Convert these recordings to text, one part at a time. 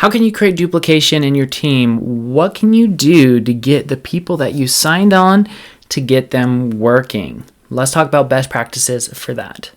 How can you create duplication in your team? What can you do to get the people that you signed on to get them working? Let's talk about best practices for that.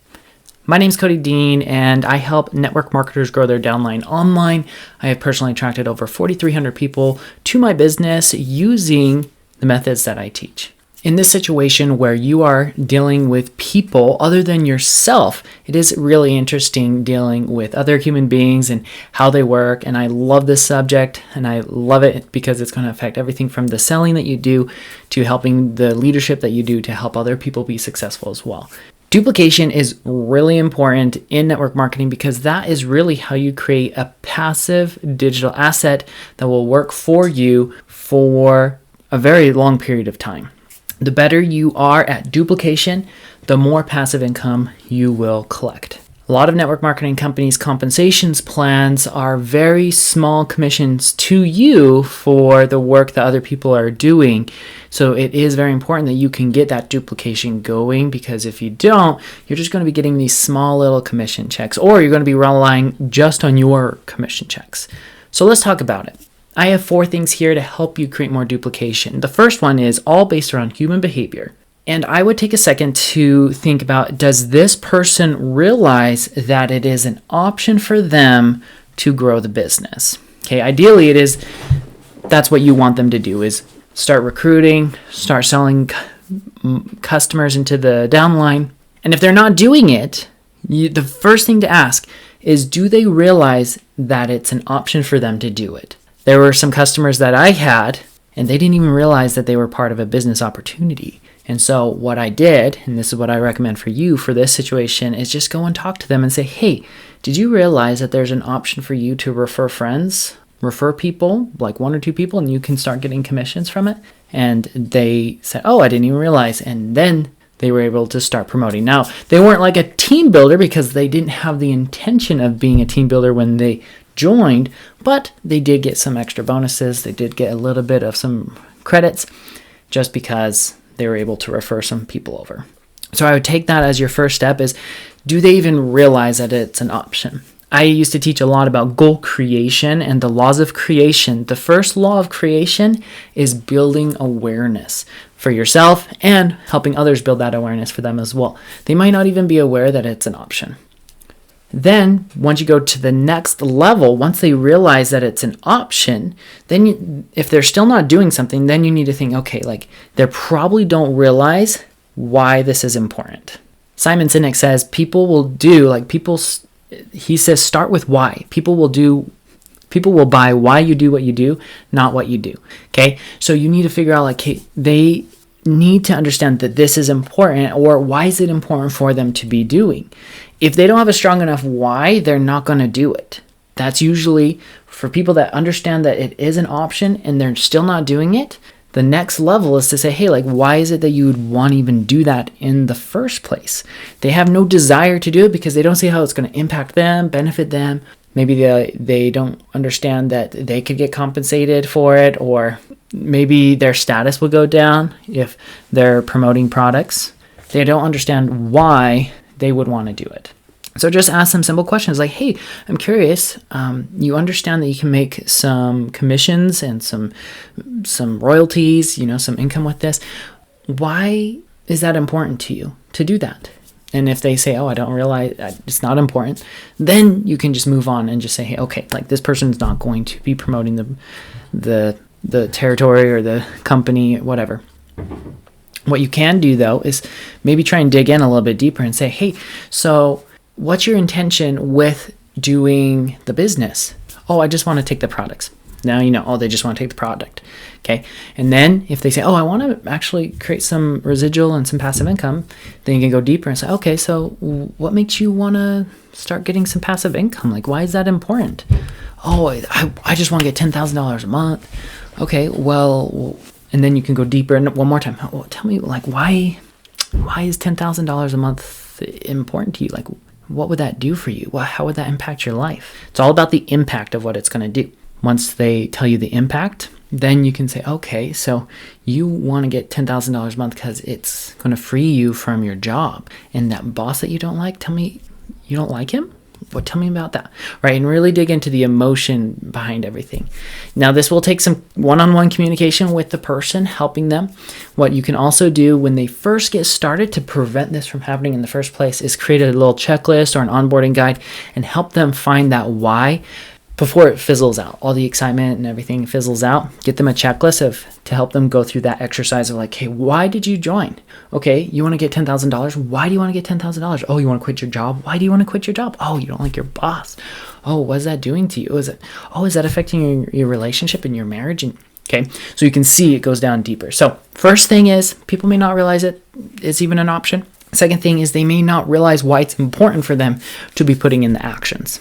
My name is Cody Dean, and I help network marketers grow their downline online. I have personally attracted over 4,300 people to my business using the methods that I teach. In this situation where you are dealing with people other than yourself, it is really interesting dealing with other human beings and how they work. And I love this subject, and I love it because it's going to affect everything from the selling that you do to helping the leadership that you do to help other people be successful as well. Duplication is really important in network marketing because that is really how you create a passive digital asset that will work for you for a very long period of time. The better you are at duplication, the more passive income you will collect. A lot of network marketing companies' compensations plans are very small commissions to you for the work that other people are doing. So it is very important that you can get that duplication going, because if you don't, you're just going to be getting these small little commission checks, or you're going to be relying just on your commission checks. So let's talk about it. I have 4 things here to help you create more duplication. The first one is all based around human behavior. And I would take a second to think about, does this person realize that it is an option for them to grow the business? Okay, ideally that's what you want them to do, is start recruiting, start selling customers into the downline. And if they're not doing it, the first thing to ask is, do they realize that it's an option for them to do it? There were some customers that I had, and they didn't even realize that they were part of a business opportunity. And so what I did, and this is what I recommend for you for this situation, is just go and talk to them and say, hey, did you realize that there's an option for you to refer friends, refer people, like 1 or 2 people, and you can start getting commissions from it? And they said, oh, I didn't even realize. And then they were able to start promoting. Now, they weren't like a team builder because they didn't have the intention of being a team builder when they joined, but they did get some extra bonuses. They did get a little bit of some credits just because they were able to refer some people over. So I would take that as your first step, is, do they even realize that it's an option? I used to teach a lot about goal creation and the laws of creation. The first law of creation is building awareness for yourself and helping others build that awareness for them as well. They might not even be aware that it's an option. Then once you go to the next level, once they realize that it's an option, then if they're still not doing something, then you need to think, okay, like they probably don't realize why this is important. Simon Sinek says he says start with why. People will buy why you do what you do, not what you do. Okay. So you need to figure out, like, hey, they need to understand that this is important, or why is it important for them to be doing? If they don't have a strong enough why, they're not going to do it. That's usually for people that understand that it is an option and they're still not doing it. The next level is to say, hey, like, why is it that you would want to even do that in the first place? They have no desire to do it because they don't see how it's going to impact them, benefit them. Maybe they don't understand that they could get compensated for it, or maybe their status will go down if they're promoting products. They don't understand why they would want to do it. So just ask some simple questions like, hey, I'm curious, you understand that you can make some commissions and some royalties, some income with this. Why is that important to you to do that? And if they say, oh, I don't realize, it's not important, then you can just move on and just say, hey, okay, like this person's not going to be promoting the territory or the company, whatever. What you can do, though, is maybe try and dig in a little bit deeper and say, hey, so what's your intention with doing the business? Oh, I just want to take the products. Now they just want to take the product. Okay. And then if they say, oh, I want to actually create some residual and some passive income, then you can go deeper and say, okay, so what makes you want to start getting some passive income? Like, why is that important? Oh, I just want to get $10,000 a month. Okay, well, and then you can go deeper. And one more time, well, tell me, like, why is $10,000 a month important to you? Like, what would that do for you? How would that impact your life? It's all about the impact of what it's going to do. Once they tell you the impact, then you can say, okay, so you want to get $10,000 a month because it's going to free you from your job. And that boss that you don't like, tell me you don't like him? tell me about that, right? And really dig into the emotion behind everything. Now, this will take some one-on-one communication with the person, helping them. What you can also do when they first get started to prevent this from happening in the first place is create a little checklist or an onboarding guide and help them find that why before it fizzles out. All the excitement and everything fizzles out. Get them a checklist to help them go through that exercise of like, hey, why did you join? Okay, you want to get $10,000. Why do you want to get $10,000? Oh, you want to quit your job? Why do you want to quit your job? Oh, you don't like your boss. Oh, what is that doing to you? Is that affecting your relationship and your marriage? And okay, so you can see it goes down deeper. So first thing is, people may not realize it is even an option. Second thing is, they may not realize why it's important for them to be putting in the actions.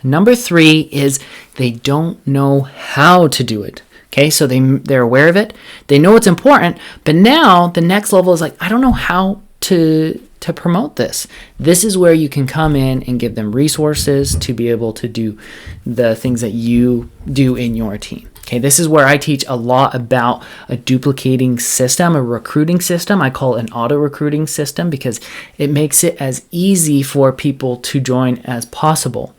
Number 3 is they don't know how to do it. Okay, so they're aware of it. They know it's important, but now the next level is like, I don't know how to promote this. This is where you can come in and give them resources to be able to do the things that you do in your team. Okay, this is where I teach a lot about a duplicating system, a recruiting system. I call it an auto recruiting system because it makes it as easy for people to join as possible.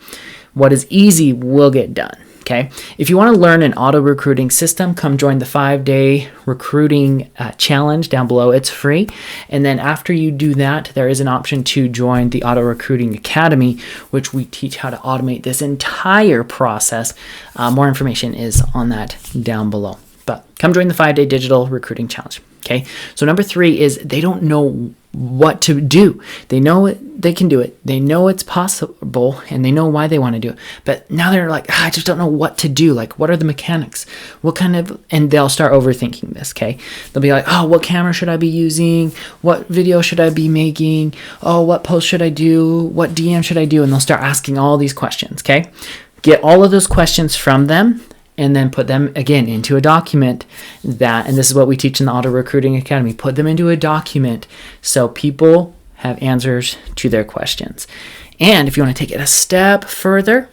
What is easy will get done. Okay. If you want to learn an auto recruiting system, come join the 5-day recruiting challenge down below. It's free. And then after you do that, there is an option to join the Auto Recruiting Academy, which we teach how to automate this entire process. More information is on that down below. But come join the 5-day digital recruiting challenge. Okay. So number 3 is they don't know what to do. They know they can do it. They know it's possible and they know why they want to do it. But now they're like, I just don't know what to do. Like, what are the mechanics? And they'll start overthinking this. Okay. They'll be like, oh, what camera should I be using? What video should I be making? Oh, what post should I do? What DM should I do? And they'll start asking all these questions. Okay. Get all of those questions from them, and then put them, again, into a document and this is what we teach in the Auto Recruiting Academy, put them into a document so people have answers to their questions. And if you want to take it a step further,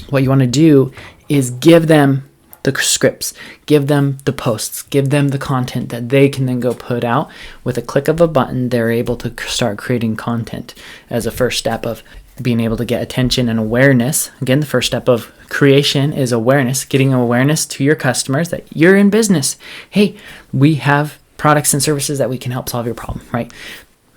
what you want to do is give them the scripts, give them the posts, give them the content that they can then go put out. With a click of a button, they're able to start creating content as a first step of being able to get attention and awareness. Again, the first step of creation is awareness, getting awareness to your customers that you're in business. Hey, we have products and services that we can help solve your problem, right?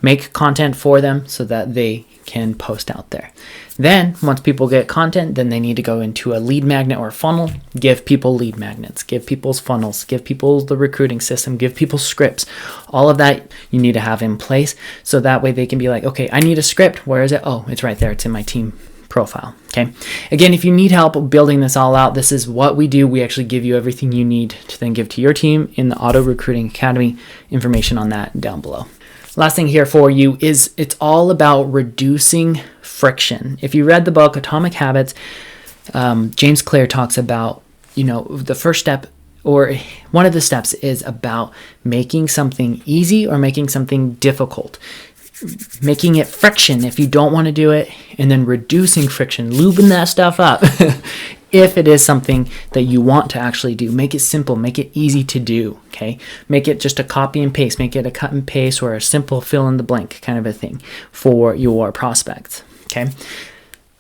Make content for them so that they can post out there. Then once people get content, then they need to go into a lead magnet or a funnel, give people lead magnets, give people's funnels, give people the recruiting system, give people scripts. All of that you need to have in place so that way they can be like, okay, I need a script. Where is it? Oh, it's right there. It's in my team profile. Okay. Again, if you need help building this all out, this is what we do. We actually give you everything you need to then give to your team in the Auto Recruiting Academy. Information on that down below. Last thing here for you is it's all about reducing friction. If you read the book Atomic Habits, James Clear talks about, the first step or one of the steps is about making something easy or making something difficult. Making it friction if you don't want to do it, and then reducing friction, lubing that stuff up if it is something that you want to actually do. Make it simple, make it easy to do, okay? Make it just a copy and paste, make it a cut and paste or a simple fill in the blank kind of a thing for your prospects, okay?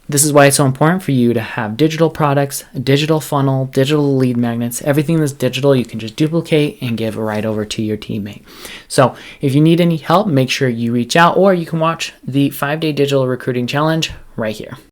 This is why it's so important for you to have digital products, a digital funnel, digital lead magnets. Everything that's digital, you can just duplicate and give right over to your teammate. So if you need any help, make sure you reach out, or you can watch the 5-day digital recruiting challenge right here.